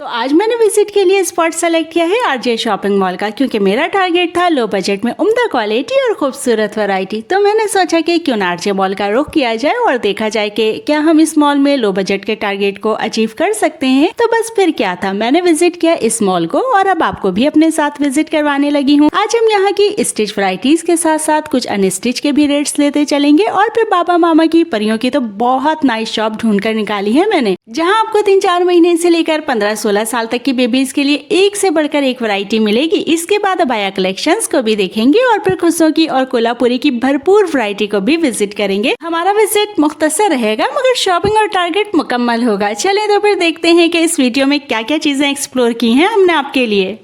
तो आज मैंने विजिट के लिए स्पॉट सेलेक्ट किया है आरजे शॉपिंग मॉल का, क्योंकि मेरा टारगेट था लो बजट में उम्दा क्वालिटी और खूबसूरत वैरायटी। तो मैंने सोचा कि क्यों ना आरजे मॉल का रुख किया जाए और देखा जाए कि क्या हम इस मॉल में लो बजट के टारगेट को अचीव कर सकते हैं। तो बस फिर क्या था, मैंने विजिट किया इस मॉल को और अब आपको भी अपने साथ विजिट करवाने लगी हूँ। आज हम यहाँ की स्टिच वैरायटीज के साथ साथ कुछ अनस्टिच के भी रेट्स लेते चलेंगे और फिर बाबा मामा की परियों की तो बहुत नाइस शॉप ढूंढ कर निकाली है मैंने, जहाँ आपको 3-4 महीने से लेकर 15-16 साल तक की बेबीज के लिए एक से बढ़कर एक वैरायटी मिलेगी। इसके बाद अबाया कलेक्शंस को भी देखेंगे और फिर खुशों की और कोल्हापुरी की भरपूर वैरायटी को भी विजिट करेंगे। हमारा विजिट मुख्तसर रहेगा मगर शॉपिंग और टारगेट मुकम्मल होगा। चले तो फिर देखते हैं कि इस वीडियो में क्या क्या चीजें एक्सप्लोर की हैं हमने आपके लिए।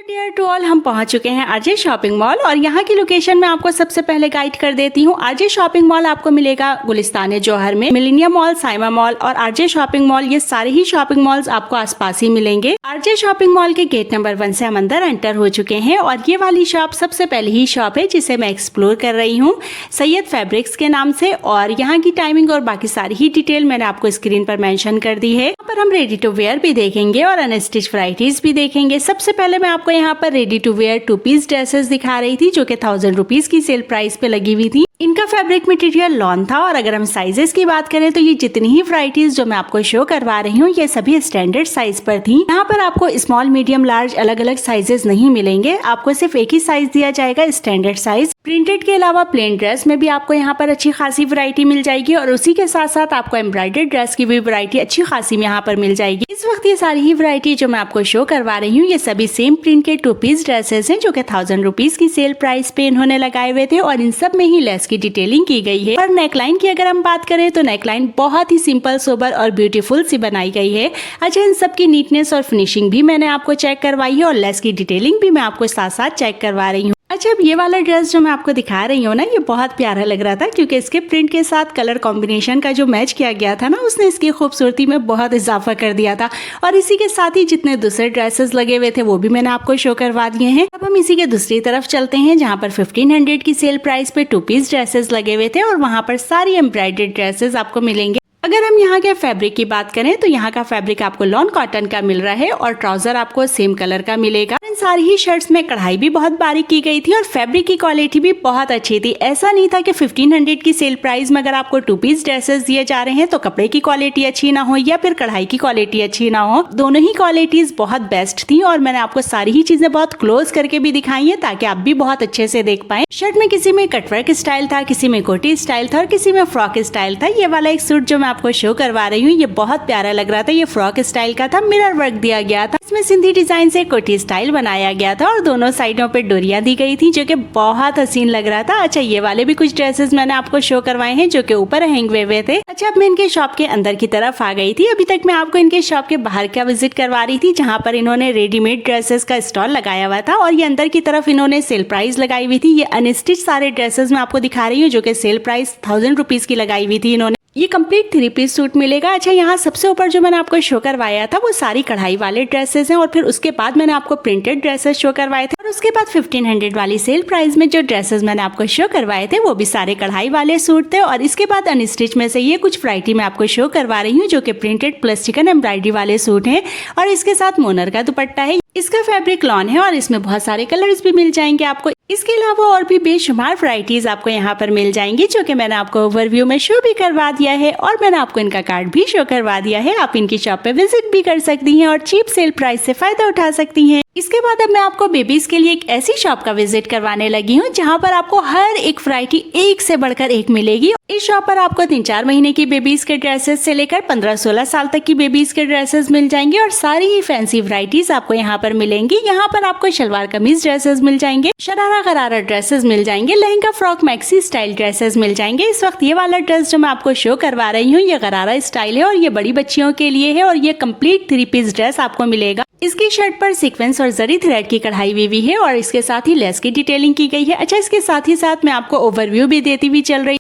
डियर टू ऑल, हम पहुंच चुके हैं आरजे शॉपिंग मॉल और यहाँ की लोकेशन में आपको सबसे पहले गाइड कर देती हूँ। आरजे शॉपिंग मॉल आपको मिलेगा गुलिस्तान जौहर में। मिलेनियम मॉल, साइमा मॉल और आरजे शॉपिंग मॉल, ये सारे ही शॉपिंग मॉल्स आपको आसपास ही मिलेंगे। आरजे शॉपिंग मॉल के गेट नंबर 1 से हम अंदर एंटर हो चुके हैं और ये वाली शॉप सबसे पहले ही शॉप है जिसे मैं एक्सप्लोर कर रही हूँ, सैयद फैब्रिक्स के नाम से। और यहाँ की टाइमिंग और बाकी सारी ही डिटेल मैंने आपको स्क्रीन पर मेंशन कर दी है। यहाँ पर हम रेडी टू वेयर भी देखेंगे और अनस्टिच वैरायटीज भी देखेंगे। सबसे पहले मैं आपको यहाँ पर ready to wear 2 piece dresses दिखा रही थी जो कि 1000 रुपीज की सेल प्राइस पे लगी हुई थी। इनका फैब्रिक मटेरियल लॉन था और अगर हम साइजेस की बात करें तो ये जितनी ही वैरायटीज जो मैं आपको शो करवा रही हूँ ये सभी स्टैंडर्ड साइज पर थी। यहाँ पर आपको स्मॉल, मीडियम, लार्ज अलग अलग साइजेस नहीं मिलेंगे, आपको सिर्फ एक ही साइज दिया जाएगा, स्टैंडर्ड साइज। प्रिंटेड के अलावा प्लेन ड्रेस में भी आपको यहाँ पर अच्छी खासी वैरायटी मिल जाएगी और उसी के साथ साथ आपको एम्ब्रॉयडर्ड ड्रेस की भी वैरायटी अच्छी खासी में यहाँ पर मिल जाएगी। इस वक्त ये सारी ही वैरायटी जो मैं आपको शो करवा रही हूँ ये सभी सेम प्रिंट के 2 पीस ड्रेसेस हैं जो कि 1000 रुपीज की सेल प्राइस पे इन्होंने लगाए हुए थे और इन सब में ही लेस की डिटेलिंग की गई है। और नेकलाइन की अगर हम बात करें तो नेकलाइन बहुत ही सिंपल, सोबर और ब्यूटीफुल सी बनाई गई है। अच्छा, इन सब की नीटनेस और फिनिशिंग भी मैंने आपको चेक करवाई है और लेस की डिटेलिंग भी मैं आपको साथ साथ चेक करवा रही हूँ। अच्छा, अब ये वाला ड्रेस जो मैं आपको दिखा रही हूँ ना, ये बहुत प्यारा लग रहा था क्योंकि इसके प्रिंट के साथ कलर कॉम्बिनेशन का जो मैच किया गया था ना, उसने इसकी खूबसूरती में बहुत इजाफा कर दिया था। और इसी के साथ ही जितने दूसरे ड्रेसेस लगे हुए थे वो भी मैंने आपको शो करवा दिए हैं। अब हम इसी के दूसरी तरफ चलते हैं जहाँ पर 1500 की सेल प्राइस पे 2 पीस ड्रेसेस लगे हुए थे और वहाँ पर सारी एम्ब्रॉयडर्ड ड्रेसेस आपको मिलेंगे। अगर हम यहाँ के फैब्रिक की बात करें तो यहाँ का फैब्रिक आपको लॉन कॉटन का मिल रहा है और ट्राउजर आपको सेम कलर का मिलेगा। इन सारी ही शर्ट्स में कढ़ाई भी बहुत बारीक की गई थी और फैब्रिक की क्वालिटी भी बहुत अच्छी थी। ऐसा नहीं था कि 1500 की सेल प्राइस में अगर आपको 2 पीस ड्रेसेस दिए जा रहे हैं तो कपड़े की क्वालिटी अच्छी ना हो या फिर कढ़ाई की क्वालिटी अच्छी ना हो। दोनों ही क्वालिटीज बहुत बेस्ट थी और मैंने आपको सारी ही चीजें बहुत क्लोज करके भी दिखाई है ताकि आप भी बहुत अच्छे से देख पाए। शर्ट में किसी में कटवर्क स्टाइल था, किसी में कोटी स्टाइल था और किसी में फ्रॉक स्टाइल था। ये वाला एक सूट जो मैं आपको शो करवा रही हूँ ये बहुत प्यारा लग रहा था। ये फ्रॉक स्टाइल का था, मिरर वर्क दिया गया था, इसमें सिंधी डिजाइन से कोटी स्टाइल बनाया गया था और दोनों साइडों पे डोरियां दी गई थी जो कि बहुत हसीन लग रहा था। अच्छा, ये वाले भी कुछ ड्रेसेस मैंने आपको शो करवाए हैं जो कि ऊपर हैंग हुए थे। अच्छा, अब मैं इनके शॉप के अंदर की तरफ आ गई थी। अभी तक मैं आपको इनके शॉप के बाहर का विजिट करवा रही थी जहाँ पर इन्होंने रेडीमेड ड्रेसेस का स्टॉल लगाया हुआ था और ये अंदर की तरफ इन्होंने सेल प्राइस लगाई हुई थी। ये अनस्टिच सारे ड्रेसेस मैं आपको दिखा रही हूँ जो कि सेल प्राइस 1000 रुपीज की लगाई हुई थी इन्होंने। ये कंप्लीट 3 पीस सूट मिलेगा। अच्छा, यहाँ सबसे ऊपर जो मैंने आपको शो करवाया था वो सारी कढ़ाई वाले ड्रेसेस हैं और फिर उसके बाद मैंने आपको प्रिंटेड ड्रेसेस शो करवाए थे और उसके बाद 1500 वाली सेल प्राइस में जो ड्रेसेस मैंने आपको शो करवाए थे वो भी सारे कढ़ाई वाले सूट थे। और इसके बाद अनस्टिच में से ये कुछ वैरायटी मैं आपको शो करवा रही हूँ जो कि प्रिंटेड प्लस चिकन एम्ब्रॉयडरी वाले सूट हैं और इसके साथ मोनर का दुपट्टा है। इसका फैब्रिक लॉन है और इसमें बहुत सारे कलर्स भी मिल जाएंगे आपको। इसके अलावा और भी बेशुमार वैरायटीज आपको यहाँ पर मिल जाएंगी जो कि मैंने आपको ओवरव्यू में शो भी करवा दिया है और मैंने आपको इनका कार्ड भी शो करवा दिया है। आप इनकी शॉप पे विजिट भी कर सकती हैं और चीप सेल प्राइस से फायदा उठा सकती हैं। इसके बाद अब मैं आपको बेबीज के लिए एक ऐसी शॉप का विजिट करवाने लगी हूँ जहाँ पर आपको हर एक वैरायटी एक से बढ़कर एक मिलेगी। इस शॉप पर आपको 3-4 महीने की बेबीज के ड्रेसेस से लेकर 15-16 साल तक की बेबीज के ड्रेसेस मिल जाएंगे और सारी ही फैंसी वैरायटीज आपको यहाँ पर मिलेंगी। यहाँ पर आपको शलवार कमीज ड्रेसेस मिल जाएंगे, शरारा गरारा ड्रेसेस मिल जाएंगे, lehenga frock maxi style dresses मिल जाएंगे। इस वक्त ये वाला ड्रेस जो मैं आपको शो करवा रही हूँ ये गरारा स्टाइल है और ये बड़ी बच्चियों के लिए है और ये कंप्लीट 3 पीस ड्रेस आपको मिलेगा। इसकी शर्ट पर सीक्वेंस और जरी थ्रेड की कढ़ाई हुई है और इसके साथ ही लेस की डिटेलिंग की गई है। अच्छा, इसके साथ ही साथ मैं आपको ओवरव्यू भी देती हुई चल रही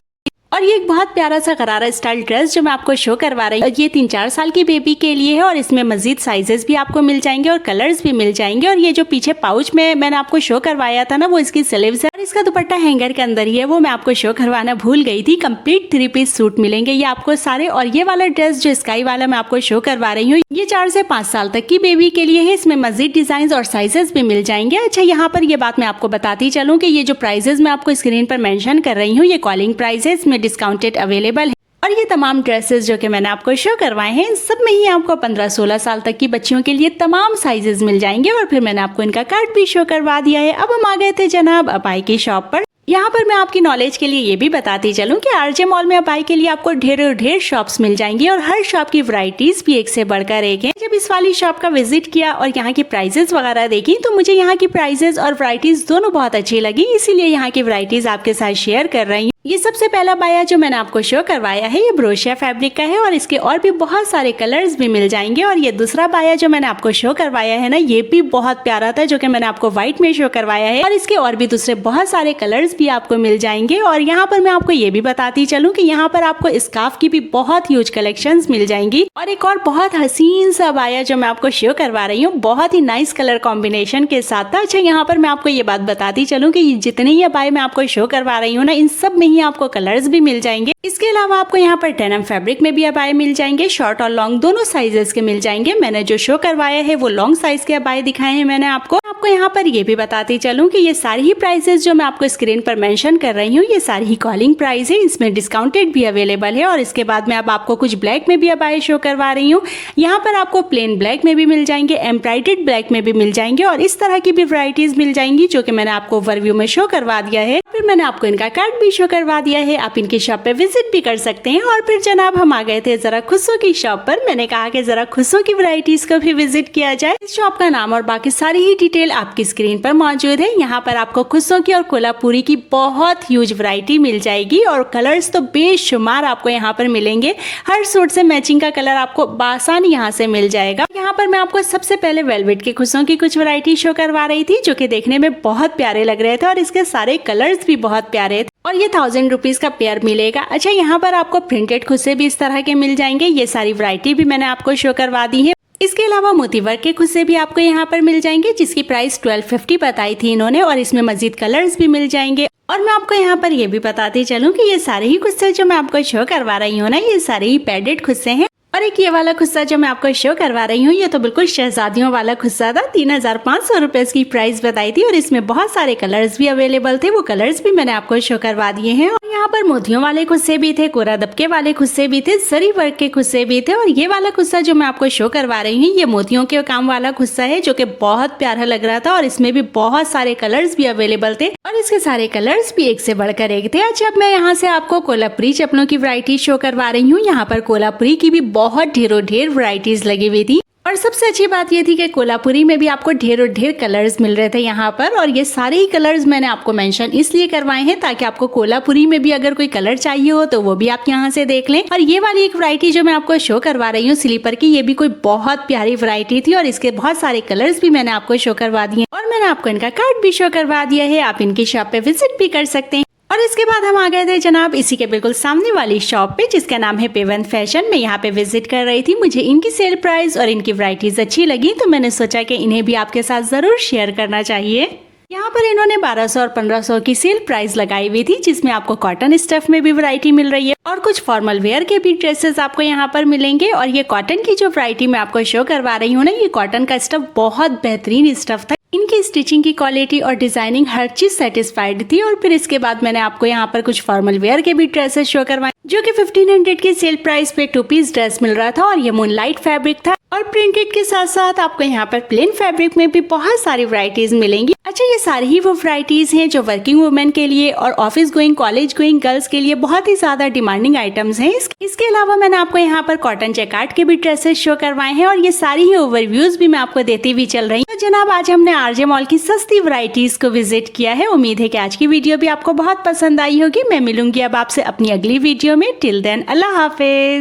और ये एक बहुत प्यारा सा गरारा स्टाइल ड्रेस जो मैं आपको शो करवा रही हूँ, ये 3-4 साल की बेबी के लिए है और इसमें मजीद साइजेस भी आपको मिल जाएंगे और कलर्स भी मिल जाएंगे। और ये जो पीछे पाउच में मैंने आपको शो करवाया था ना, वो इसकी स्लीव्स है और इसका दुपट्टा हैंगर के अंदर ही है, वो मैं आपको शो करवाना भूल गई थी। कंप्लीट 3 पीस सूट मिलेंगे ये आपको सारे। और ये वाला ड्रेस जो स्काई वाला मैं आपको शो करवा रही हूँ, ये 4 से 5 साल तक की बेबी के लिए है। इसमें मजीद डिजाइन और साइजेस भी मिल जाएंगे। अच्छा, यहाँ पर ये बात मैं आपको बताती चलूँ कि ये जो प्राइजेस मैं आपको स्क्रीन पर मेंशन कर रही हूँ, ये कॉलिंग प्राइजेस में डिस्काउंटेड अवेलेबल है। और ये तमाम ड्रेसेस जो कि मैंने आपको शो करवाए हैं, इन सब में ही आपको 15-16 साल तक की बच्चियों के लिए तमाम साइजेस मिल जाएंगे। और फिर मैंने आपको इनका कार्ड भी शो करवा दिया है। अब हम आ गए थे जनाब अपाई की शॉप पर। यहाँ पर मैं आपकी नॉलेज के लिए ये भी बताती चलूँ कि आरजे मॉल में अपाई के लिए आपको ढेर शॉप्स मिल जाएंगी और हर शॉप की वैरायटीज भी एक से बढ़कर एक है। जब इस वाली शॉप का विजिट किया और यहाँ की प्राइजेस वगैरह देखी, तो मुझे यहाँ की प्राइजेस और वैरायटीज दोनों बहुत अच्छी लगी, इसीलिए यहाँ की वैरायटीज आपके साथ शेयर कर रही हूँ। ये सबसे पहला बाया जो मैंने आपको शो करवाया है, ये ब्रोशिया फैब्रिक का है और इसके और भी बहुत सारे कलर्स भी मिल जाएंगे। और ये दूसरा बाया जो मैंने आपको शो करवाया है ना, ये भी बहुत प्यारा था, जो कि मैंने आपको व्हाइट में शो करवाया है और इसके और भी दूसरे बहुत सारे कलर्स भी आपको मिल जाएंगे। और यहाँ पर मैं आपको ये भी बताती चलूँ कि यहाँ पर आपको स्कार्फ की भी बहुत ह्यूज कलेक्शंस मिल जाएंगी। और एक और बहुत हसीन सा बाया जो मैं आपको शो करवा रही हूँ, बहुत ही नाइस कलर कॉम्बिनेशन के साथ था। अच्छा, यहाँ पर मैं आपको ये बात बताती चलूँ कि जितने ही बाय मैं आपको शो करवा रही हूँ ना, इन सब में ही आपको कलर्स भी मिल जाएंगे। इसके अलावा आपको यहाँ पर डेनिम फैब्रिक में भी अबाए मिल जाएंगे, शॉर्ट और लॉन्ग दोनों साइजेस के मिल जाएंगे। मैंने जो शो करवाया है वो लॉन्ग साइज के अबाए दिखाए हैं मैंने आपको यहाँ पर ये भी बताती चलूँ कि ये सारी ही प्राइसेस जो मैं आपको स्क्रीन पर मेंशन कर रही हूँ, ये सारी ही कॉलिंग प्राइस है, इसमें डिस्काउंटेड भी अवेलेबल है। और इसके बाद मैं अब आपको कुछ ब्लैक में भी अबाए शो करवा रही हूँ। यहाँ पर आपको प्लेन ब्लैक में भी मिल जाएंगे, एम्ब्रॉयडर्ड ब्लैक में भी मिल जाएंगे और इस तरह की भी वैरायटीज मिल जाएंगी, जो कि मैंने आपको ओवरव्यू में शो करवा दिया है। फिर मैंने आपको इनका कार्ड भी शो करवा दिया है, आप इनकी शॉप पे विजिट भी कर सकते हैं। और फिर जनाब हम आ गए थे जरा खुशो की शॉप पर। मैंने कहा कि जरा खुशो की वैरायटीज को भी विजिट किया जाए। इस शॉप का नाम और बाकी सारी ही डिटेल आपकी स्क्रीन पर मौजूद है। यहाँ पर आपको खुशो की और कोल्हापुरी की बहुत ह्यूज वैरायटी मिल जाएगी और कलर्स तो बेशुमार आपको यहाँ पर मिलेंगे। हर सूट से मैचिंग का कलर आपको आसानी यहाँ से मिल जाएगा। यहाँ पर मैं आपको सबसे पहले वेलवेट के खुशों की कुछ वैरायटी शो करवा रही थी, जो कि देखने में बहुत प्यारे लग रहे थे और इसके सारे कलर्स भी बहुत प्यारे थे और ये 1000 रुपीज का पेयर मिलेगा। अच्छा, यहाँ पर आपको प्रिंटेड खुस्से भी इस तरह के मिल जाएंगे। ये सारी वैरायटी भी मैंने आपको शो करवा दी है। इसके अलावा मोती वर्क के खुस्से भी आपको यहाँ पर मिल जाएंगे, जिसकी प्राइस 1250 बताई थी इन्होंने और इसमें मजीद कलर्स भी मिल जाएंगे। और मैं आपको यहाँ पर ये भी बताती चलूँ कि ये सारे ही खुस्से जो मैं आपको शो करवा रही हूँ ना, ये सारे ही पैडेड खुस्से हैं। और एक ये वाला खुस्सा जो मैं आपको शो करवा रही हूँ, ये तो बिल्कुल शहजादियों वाला खुस्सा था। 3500 रुपए की प्राइस बताई थी और इसमें बहुत सारे कलर्स भी अवेलेबल थे, वो कलर्स भी मैंने आपको शो करवा दिए हैं। और यहाँ पर मोतियों वाले खुस्से भी थे, कोरा दबके वाले खुस्से भी थे, जरी वर्क के खुस्से भी थे। और ये वाला खुस्सा जो मैं आपको शो करवा रही हूँ, ये मोतियों के काम वाला खुस्सा है, जो कि बहुत प्यारा लग रहा था और इसमें भी बहुत सारे कलर्स भी अवेलेबल थे और इसके सारे कलर्स भी एक से बढ़कर एक थे। अच्छा, अब मैं यहाँ से आपको कोल्हापुरी चप्पलों की वैरायटी शो करवा रही हूँ। यहाँ पर कोल्हापुरी की भी बहुत ढेर वैरायटीज लगी हुई थी और सबसे अच्छी बात ये थी कि कोल्हापुरी में भी आपको ढेर कलर्स मिल रहे थे यहाँ पर। और ये सारे ही कलर्स मैंने आपको मेंशन इसलिए करवाए हैं ताकि आपको कोल्हापुरी में भी अगर कोई कलर चाहिए हो तो वो भी आप यहाँ से देख लें। और ये वाली एक वैरायटी जो मैं आपको शो करवा रही हूँ स्लीपर की, ये भी कोई बहुत प्यारी वैरायटी थी और इसके बहुत सारे कलर्स भी मैंने आपको शो करवा दिए और मैंने आपको इनका कार्ड भी शो करवा दिया है। आप इनकी शॉप पे विजिट भी कर सकते हैं। और इसके बाद हम आ गए थे जनाब इसी के बिल्कुल सामने वाली शॉप पे, जिसका नाम है पेवन फैशन। मैं यहाँ पे विजिट कर रही थी, मुझे इनकी सेल प्राइस और इनकी वैरायटीज अच्छी लगी, तो मैंने सोचा कि इन्हें भी आपके साथ जरूर शेयर करना चाहिए। यहाँ पर इन्होंने 1200 और 1500 की सेल प्राइस लगाई हुई थी, जिसमें आपको कॉटन स्टफ में भी वैरायटी मिल रही है और कुछ फॉर्मल वेयर के भी ड्रेसेस आपको यहाँ पर मिलेंगे। और ये कॉटन की जो वैरायटी मैं आपको शो करवा रही हूँ ना, ये कॉटन का स्टफ बहुत बेहतरीन स्टफ था। इनकी स्टिचिंग की क्वालिटी और डिजाइनिंग हर चीज सेटिस्फाइड थी। और फिर इसके बाद मैंने आपको यहाँ पर कुछ फॉर्मल वेयर के भी ड्रेसेस शो करवाए, जो कि 1500 की सेल प्राइस पे 2 पीस ड्रेस मिल रहा था और ये मूनलाइट फैब्रिक था और प्रिंटेड के साथ साथ आपको यहाँ पर प्लेन फैब्रिक में भी बहुत सारी वैरायटीज मिलेंगी। अच्छा, ये सारी ही वो वैरायटीज हैं जो वर्किंग वुमेन के लिए और office going college going girls के लिए बहुत ही ज्यादा डिमांडिंग आइटम्स हैं। इसके अलावा मैंने आपको यहाँ पर कॉटन जैकार्ड के भी ड्रेसेस शो करवाए हैं और ये सारी ही ओवरव्यूज भी मैं आपको देती हुई चल रही हूँ। तो जनाब, आज हमने आरजे मॉल की सस्ती वैरायटीज को विजिट किया है। उम्मीद है कि आज की वीडियो भी आपको बहुत पसंद आई होगी। मैं मिलूंगी अब आपसे अपनी अगली वीडियो में। टिल देन, अल्लाह हाफिज।